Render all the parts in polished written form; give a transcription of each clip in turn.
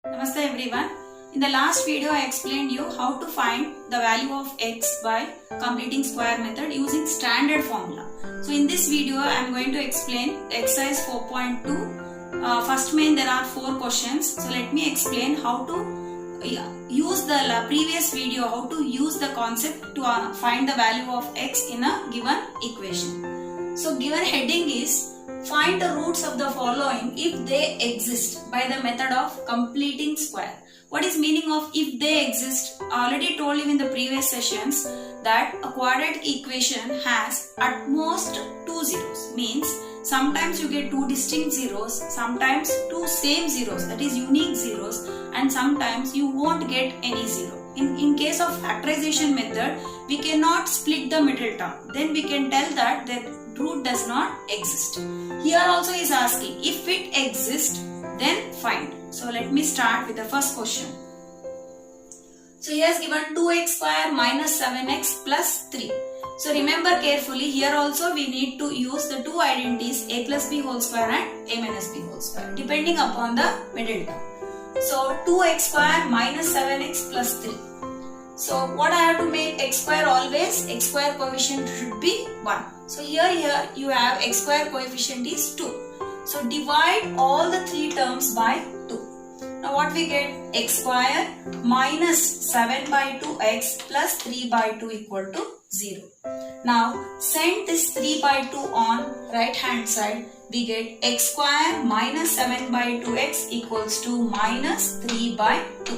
Namaste everyone. In the last video I explained you how to find the value of x by completing square method using standard formula. So in this video I am going to explain exercise 4.2. First main there are 4 questions. So let me explain how to use the previous video, how to use the concept to find the value of x in a given equation. So given heading is find the roots of the following if they exist by the method of completing square. What is meaning of if they exist? I already told you in the previous sessions that a quadratic equation has at most 2 zeros. Means sometimes you get 2 distinct zeros, sometimes 2 same zeros, that is unique zeros, and sometimes you won't get any zero. In case of factorization method, we cannot split the middle term. Then we can tell that the root does not exist. Here also is asking if it exists, then find. So let me start with the first question. So he has given 2x square minus 7x plus 3. So remember carefully, here also we need to use the two identities a plus b whole square and a minus b whole square depending upon the middle term. So 2x square minus 7x plus 3. So what I have to make x square always? X square coefficient should be 1. So here you have x square coefficient is 2. So divide all the 3 terms by 2. Now what we get? X square minus 7 by 2x plus 3 by 2 equal to 0. Now send this 3 by 2 on right hand side. We get x square minus 7 by 2x equals to minus 3 by 2.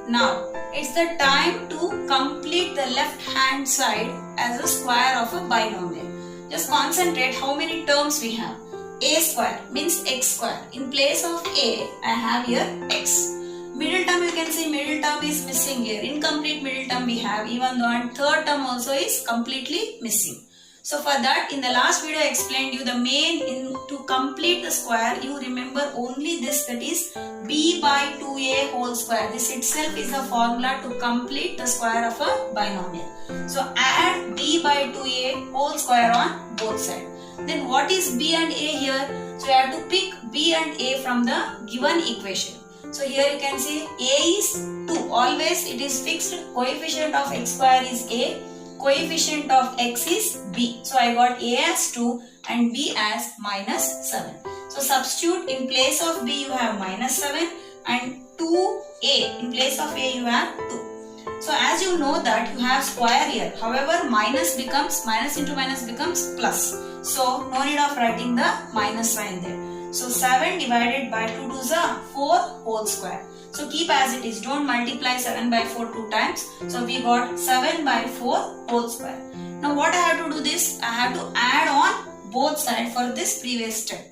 Now it's the time to complete the left hand side as a square of a binomial. Just concentrate how many terms we have. A square means x square. In place of a, I have here x. Middle term, you can see middle term is missing here. Incomplete middle term we have, even though, and third term also is completely missing. So for that, in the last video I explained you the main to complete the square, you remember only this, that is b by 2a whole square. This itself is the formula to complete the square of a binomial. So add b by 2a whole square on both sides. Then what is b and a here? So you have to pick b and a from the given equation. So here you can see a is 2. Always it is fixed. Coefficient of x square is a. Coefficient of x is b. So I got a as 2 and b as minus 7. So substitute, in place of b you have minus 7 and 2a. In place of a you have 2. So as you know that you have square here. However, minus into minus becomes plus. So no need of writing the minus sign there. So 7 divided by 2 to the 4 whole square. So keep as it is. Don't multiply 7 by 4 2 times. So we got 7 by 4 whole square. Now what I have to do this? I have to add on both sides for this previous step.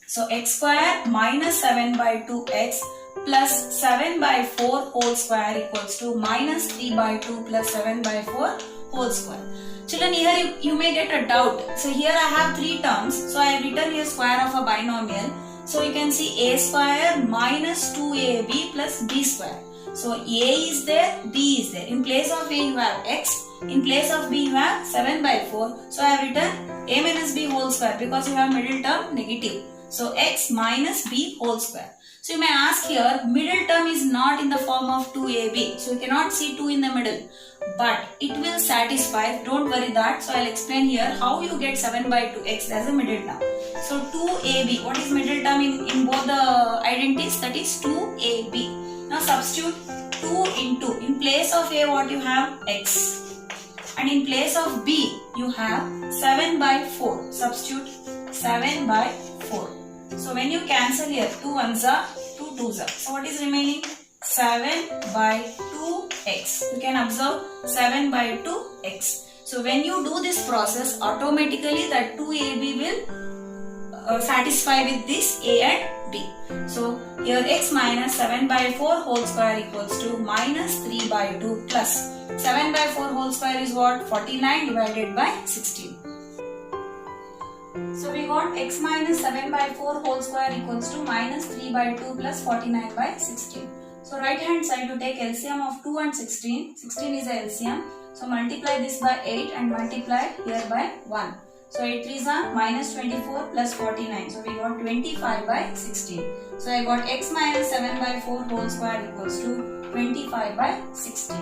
So x square minus 7 by 2x plus 7 by 4 whole square equals to minus 3 by 2 plus 7 by 4 whole square. Children, here you may get a doubt. So here I have 3 terms. So I have written here square of a binomial. So you can see a square minus 2ab plus b square. So a is there, b is there. In place of a you have x. In place of b you have 7 by 4. So I have written a minus b whole square because you have middle term negative. So x minus b whole square. So you may ask here, middle term is not in the form of 2ab. So you cannot see 2 in the middle. But it will satisfy, don't worry that. So I'll explain here how you get 7 by 2x as a middle term. So 2ab, what is middle term in both the identities? That is 2ab. Now substitute 2 into, in place of a what you have? X. And in place of b you have 7 by 4. Substitute 7 by 4. So when you cancel here, 2 ones are 2 2s are. So what is remaining? 7 by 2x. You can observe 7 by 2x. So when you do this process, automatically that 2ab will satisfy with this a and b. So here x minus 7 by 4 whole square equals to minus 3 by 2 plus 7 by 4 whole square is what? 49 divided by 16. So we got x minus 7 by 4 whole square equals to minus 3 by 2 plus 49 by 16. So right hand side you take LCM of 2 and 16. 16 is a LCM. So multiply this by 8 and multiply here by 1. So 8 3s are minus 24 plus 49. So we got 25 by 16. So I got x minus 7 by 4 whole square equals to 25 by 16.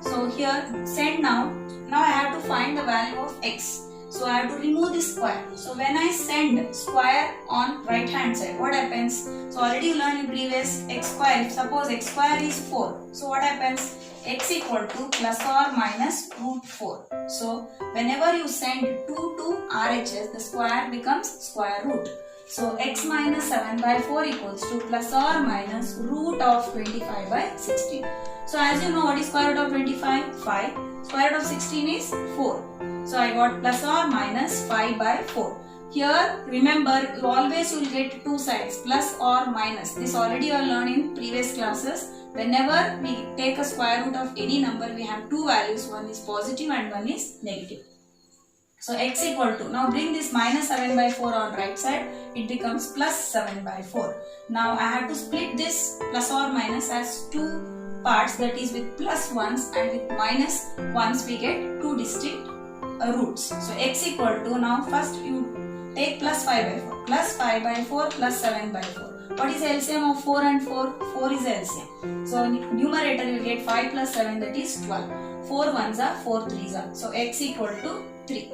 So here send now. Now I have to find the value of x. So I have to remove this square. So when I send square on right hand side, what happens? So already you learned in previous x square. If suppose x square is 4. So what happens? X equal to plus or minus root 4. So whenever you send 2 to RHS, the square becomes square root. So x minus 7 by 4 equals to plus or minus root of 25 by 16. So as you know, what is square root of 25? 5. Square root of 16 is 4. So I got plus or minus 5 by 4. Here remember, you always will get two sides, plus or minus. This already you have learned in previous classes. Whenever we take a square root of any number, we have two values. One is positive and one is negative. So x equal to, now bring this minus 7 by 4 on right side. It becomes plus 7 by 4. Now I have to split this plus or minus as two parts, that is with plus ones and with minus ones we get two distinct roots. So x equal to, now first you take plus 5 by 4. Plus 5 by 4 plus 7 by 4. What is LCM of 4 and 4? 4 is LCM. So numerator you get 5 plus 7, that is 12. 4 ones are 4 3s are. So x equal to 3.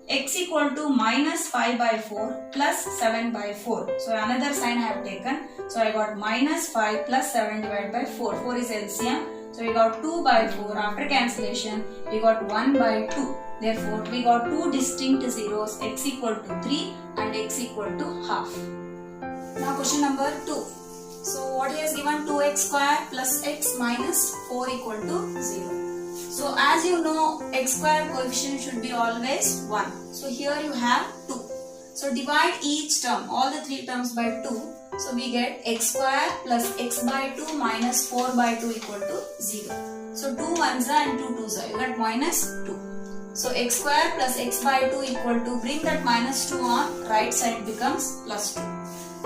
X equal to minus 5 by 4 plus 7 by 4. So another sign I have taken. So I got minus 5 plus 7 divided by 4. 4 is LCM. So we got 2 by 4. After cancellation, we got 1 by 2. Therefore, we got two distinct zeros, x equal to 3 and x equal to half. Now question number 2. So what he has given, 2x square plus x minus 4 equal to 0. So as you know, x square coefficient should be always 1. So here you have 2. So divide each term, all the three terms by 2. So we get x square plus x by 2 minus 4 by 2 equal to 0. So 2 1s are and 2 2s are. You get minus 2. So x square plus x by 2 equal to, bring that minus 2 on right side, becomes plus 2.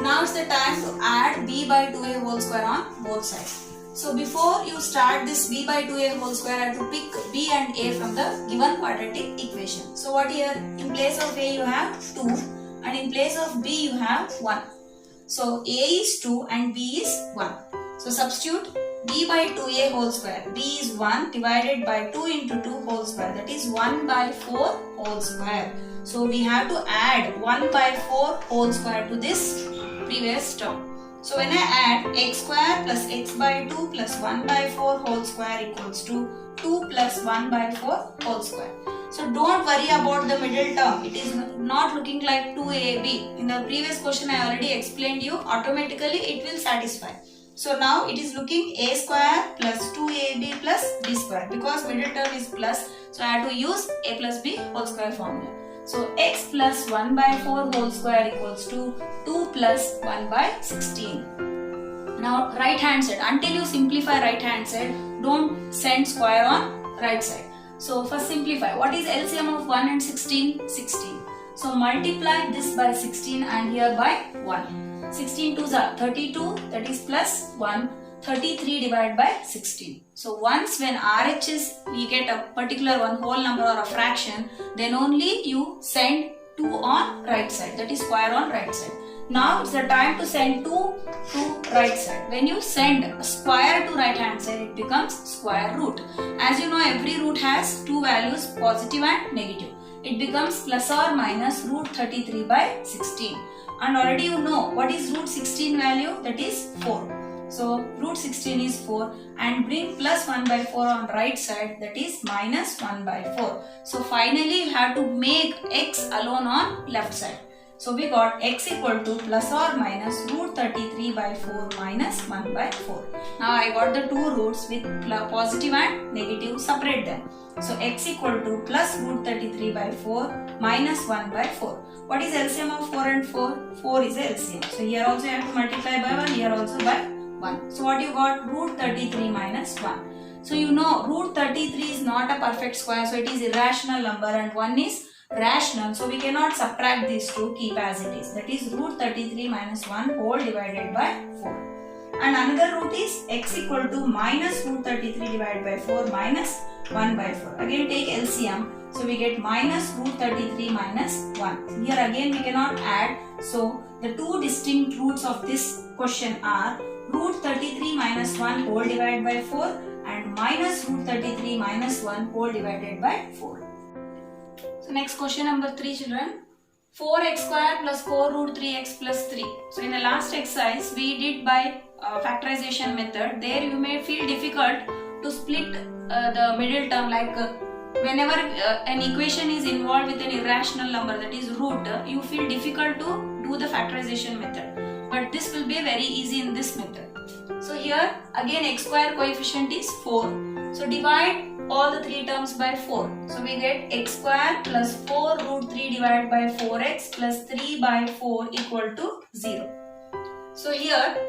Now it's the time to add b by 2a whole square on both sides. So before you start this b by 2a whole square, I have to pick b and a from the given quadratic equation. So what here, in place of a you have 2 and in place of b you have 1. So a is 2 and b is 1. So substitute b by 2a whole square. b is 1 divided by 2 into 2 whole square, that is 1 by 4 whole square. So we have to add 1 by 4 whole square to this previous term. So when I add x square plus x by 2 plus 1 by 4 whole square equals to 2 plus 1 by 4 whole square. So don't worry about the middle term. It is not looking like 2ab. In the previous question I already explained you, automatically it will satisfy. So now it is looking a square plus 2ab plus b square, because middle term is plus. So I have to use a plus b whole square formula. So x plus 1 by 4 whole square equals to 2 plus 1 by 16. Now right hand side, until you simplify right hand side, don't send square on right side. So first simplify. What is LCM of 1 and 16? 16. So multiply this by 16 and here by 1. 16 2s are 32, that is plus 1. 33 divided by 16. So once when RHS we get a particular one whole number or a fraction, then only you send 2 on right side, that is square on right side. Now it's the time to send 2 to right side. When you send a square to right hand side, it becomes square root. As you know, every root has two values, positive and negative. It becomes plus or minus root 33 by 16. And already you know what is root 16 value, that is 4. So root 16 is 4 and bring plus 1 by 4 on right side, that is minus 1 by 4. So finally you have to make x alone on left side. So we got x equal to plus or minus root 33 by 4 minus 1 by 4. Now I got the two roots with positive and negative, separate them. So x equal to plus root 33 by 4 minus 1 by 4. What is LCM of 4 and 4? 4 is LCM. So here also you have to multiply by 1, here also by 1. So what you got? Root 33 minus 1. So you know root 33 is not a perfect square, so it is irrational number and 1 is rational. So we cannot subtract these two, keep as it is. That is root 33 minus 1 whole divided by 4. And another root is x equal to minus root 33 divided by 4 minus 1 by 4. Again take LCM. So we get minus root 33 minus 1. Here again we cannot add. So the two distinct roots of this question are root 33 minus 1 whole divided by 4 and minus root 33 minus 1 whole divided by 4. So next question number 3, children. 4x square plus 4 root 3x plus 3. So in the last exercise we did by factorization method. There you may feel difficult to split the middle term, like whenever an equation is involved with an irrational number, that is root, you feel difficult to do the factorization method. But this will be very easy in this method. So here again x square coefficient is 4. So divide all the three terms by 4. So we get x square plus 4 root 3 divided by 4x plus 3 by 4 equal to 0. So here,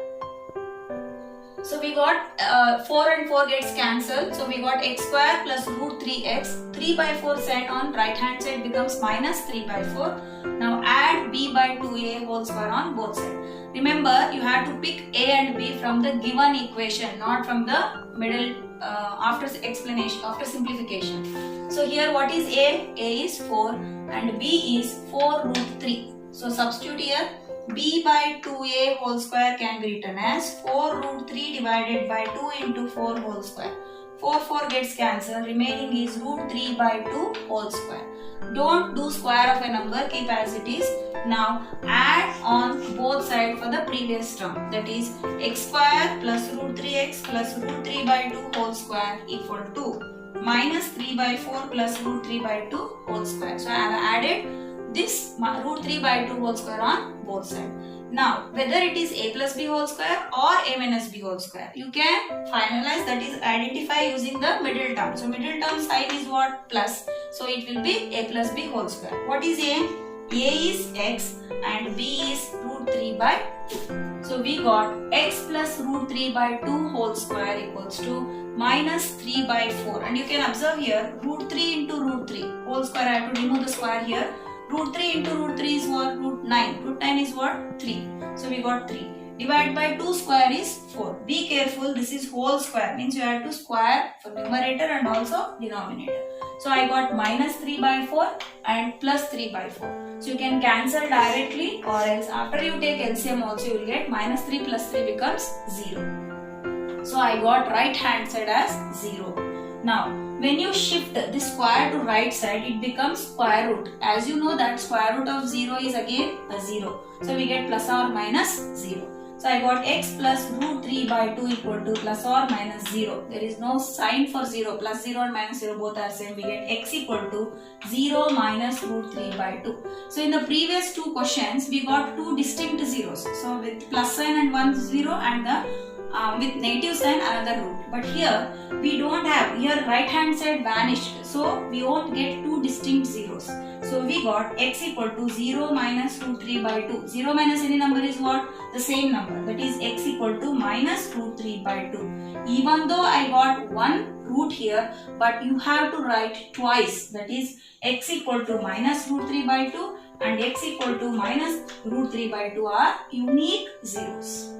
so we got 4 and 4 gets cancelled. So we got x square plus root 3x. 3 by 4 set on right hand side becomes minus 3 by 4. Now add b by 2a whole square on both sides. Remember, you have to pick a and b from the given equation, not from the middle after explanation, after simplification. So here what is a? A is 4 and b is 4 root 3. So substitute here. B by 2a whole square can be written as 4 root 3 divided by 2 into 4 whole square. 4 gets cancelled, remaining is root 3 by 2 whole square. Don't do square of a number, keep as it is. Now add on both sides for the previous term, that is x square plus root 3x plus root 3 by 2 whole square equal to minus 3 by 4 plus root 3 by 2 whole square. So I have added this root 3 by 2 whole square on both sides. Now whether it is a plus b whole square or a minus b whole square, you can finalize, that is identify using the middle term. So middle term sign is what? Plus. So it will be a plus b whole square. What is a? A is x and b is root 3 by 2. So we got x plus root 3 by 2 whole square equals to minus 3 by 4. And you can observe here root 3 into root 3 whole square. I have to remove the square here. Root 3 into root 3 is what? Root 9. Root 9 is what? 3. So we got 3. Divided by 2 square is 4. Be careful, this is whole square, means you have to square for numerator and also denominator. So I got minus 3 by 4 and plus 3 by 4. So you can cancel directly, or else after you take LCM also you will get minus 3 plus 3 becomes 0. So I got right hand side as 0. Now when you shift this square to right side, it becomes square root. As you know that square root of 0 is again a 0. So we get plus or minus 0. So I got x plus root 3 by 2 equal to plus or minus 0. There is no sign for 0. Plus 0 and minus 0 both are same. We get x equal to 0 minus root 3 by 2. So in the previous two questions, we got two distinct zeros. So with plus sign and one 0 and the with negative sign another root. But here we don't have, here right hand side vanished. So we won't get two distinct zeros. So we got x equal to 0 minus root 3 by 2. 0 minus any number is what? The same number. That is x equal to minus root 3 by 2. Even though I got one root here, but you have to write twice. That is x equal to minus root 3 by 2 and x equal to minus root 3 by 2 are unique zeros.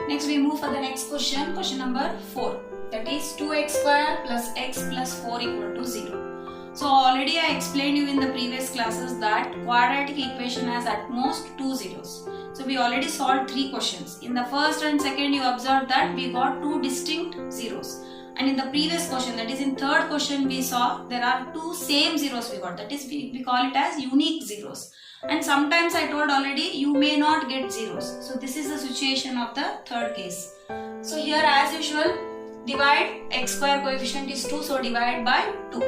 Next we move for the next question, question number 4. That is 2x square plus x plus 4 equal to 0. So already I explained you in the previous classes that quadratic equation has at most 2 zeros. So we already solved 3 questions. In the first and second you observed that we got 2 distinct zeros. And in the previous question, that is in third question, we saw there are 2 same zeros we got. That is we call it as unique zeros. And sometimes I told already you may not get zeros. So this is the situation of the third case. So here as usual, divide x square coefficient is 2, so divide by 2.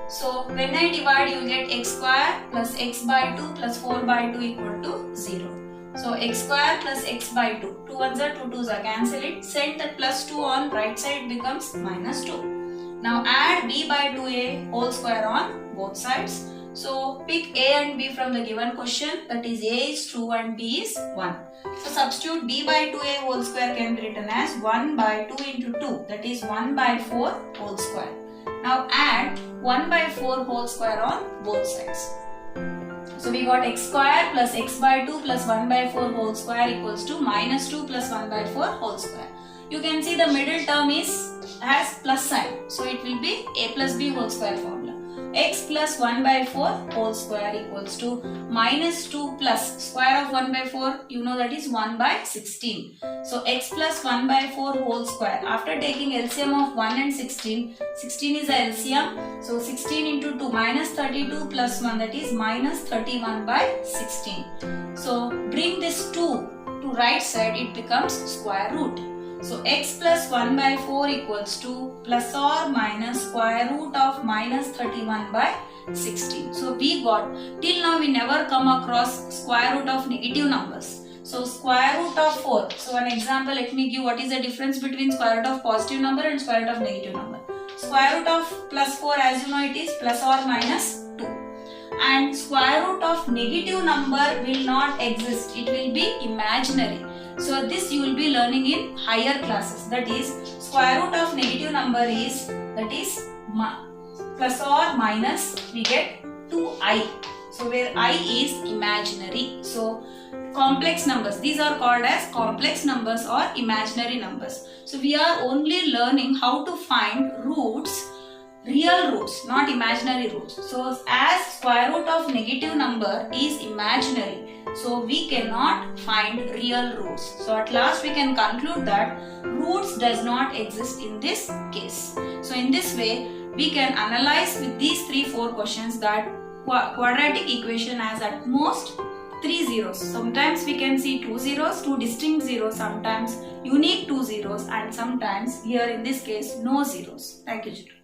So when I divide, you get x square plus x by 2 plus 4 by 2 equal to 0. So x square plus x by 2. 2 ones are 2 2s are cancel it. Set that plus 2 on right side becomes minus 2. Now add b by 2a whole square on both sides. So pick a and b from the given question, that is a is 2 and b is 1. So substitute b by 2a whole square can be written as 1 by 2 into 2, that is 1 by 4 whole square. Now add 1 by 4 whole square on both sides. So we got x square plus x by 2 plus 1 by 4 whole square equals to minus 2 plus 1 by 4 whole square. You can see the middle term has plus sign. So it will be a plus b whole square formula. x plus 1 by 4 whole square equals to minus 2 plus square of 1 by 4, you know that is 1 by 16. So x plus 1 by 4 whole square. After taking LCM of 1 and 16, 16 is a LCM. So 16 into 2 minus 32 plus 1, that is minus 31 by 16. So bring this 2 to right side, it becomes square root. So x plus 1 by 4 equals to plus or minus square root of minus 31 by 16. So we got, till now we never come across square root of negative numbers. So square root of 4. So an example, let me give what is the difference between square root of positive number and square root of negative number. Square root of plus 4, as you know, it is plus or minus 2. And square root of negative number will not exist. It will be imaginary. So this you will be learning in higher classes. That is, square root of negative number is, that is plus or minus, we get 2i. So where I is imaginary. So complex numbers, these are called as complex numbers or imaginary numbers. So we are only learning how to find roots, real roots, not imaginary roots. So as square root of negative number is imaginary, so we cannot find real roots. So at last we can conclude that roots does not exist in this case. So in this way we can analyze with these 3-4 questions that quadratic equation has at most 3 zeros. Sometimes we can see 2 zeros, 2 distinct zeros, sometimes unique 2 zeros, and sometimes here in this case no zeros. Thank you, children.